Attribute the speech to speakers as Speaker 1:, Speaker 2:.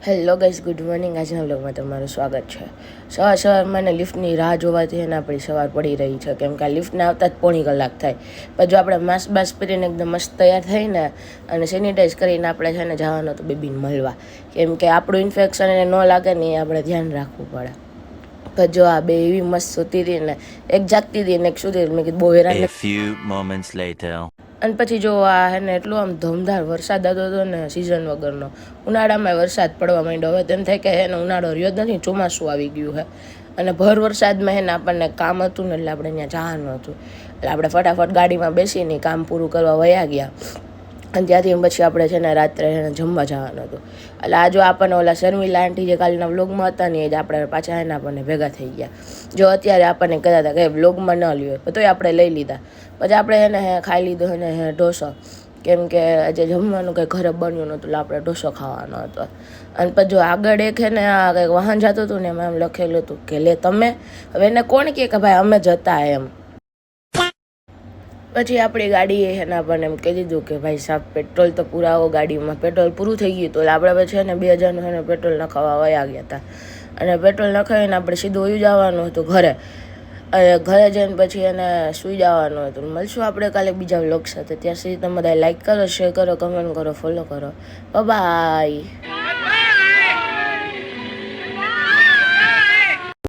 Speaker 1: Hello guys, good morning. આજના વ્લોગમાં તમારું સ્વાગત છે. સવારમાં મને લિફ્ટની રાહ જોવાથી એને આપણી સવાર પડી રહી છે, કેમ કે આ લિફ્ટને આવતા જ પોણી કલાક થાય. પણ જો આપણે માસ્ક બાસ્ક પહેરીને એકદમ મસ્ત તૈયાર થઈને અને સેનિટાઈઝ કરીને આપણે છે ને જવાનું હતું બેબીને મળવા, કેમ કે આપણું ઇન્ફેક્શન એને ન લાગે ને એ આપણે ધ્યાન રાખવું પડે. તો જો આ બે એવી મસ્ત સૂતી હતી ને, એક જાગતી હતી ને એક સૂતી હતી. મેં કીધું બહુ હેરાન.
Speaker 2: A few moments later.
Speaker 1: અને પછી જો આ હે ને એટલો આમ ધોમધાર વરસાદ આવતો હતો ને, સિઝન વગરનો. ઉનાળામાં વરસાદ પડવા માંડ્યો. હવે તેમ થાય કે હે ને ઉનાળો રહ્યો જ નથી, ચોમાસું આવી ગયું છે. અને ભર વરસાદમાં હે ને આપણને કામ હતું ને એટલે આપણે ત્યાં જવાનું હતું. એટલે આપણે ફટાફટ ગાડીમાં બેસીને કામ પૂરું કરવા વયા ગયા. અને ત્યાંથી પછી આપણે છે ને રાત્રે જમવા જવાનું હતું. એટલે આ જો આપણને ઓલા શર્મિલા આંટી જે કાલના વ્લોગમાં હતા ને, એ જ આપણે પાછા એને આપણને ભેગા થઈ ગયા. જો અત્યારે આપણને કહેતા હતા કે વ્લોગમાં ન લ્યો, તોય આપણે લઈ લીધા. પછી આપણે એને ખાઈ લીધો એને ઢોસો, કેમ કે આજે જમવાનું કંઈ ઘરે બન્યું નહોતું એટલે આપણે ઢોસો ખાવાનો હતો. અને પછી જો આગળ એક ને આ કંઈક વાહન જતું હતું ને એમાં એમ લખેલું હતું કે લે તમે. હવે એને કોણ કહે કે ભાઈ અમે જતા એમ. પછી આપણી ગાડીએ છે ને આપણને એમ કહી દીધું કે ભાઈ સાહેબ પેટ્રોલ તો પુરાવો ગાડીમાં. પેટ્રોલ પૂરું થઈ ગયું હતું એટલે આપણે પછી એને 2000નું છે ને પેટ્રોલ નખાવવા વયા ગયા હતા. અને પેટ્રોલ નખાવીને આપણે સીધું વયું જવાનું હતું ઘરે. ઘરે જઈને પછી એને સૂઈ જવાનું હતું. મળશું આપણે કાલે બીજા વ્લોગ સાથે. ત્યાં સુધી તમે બધા લાઈક કરો, શેર કરો, કમેન્ટ કરો, ફોલો કરો. બાય.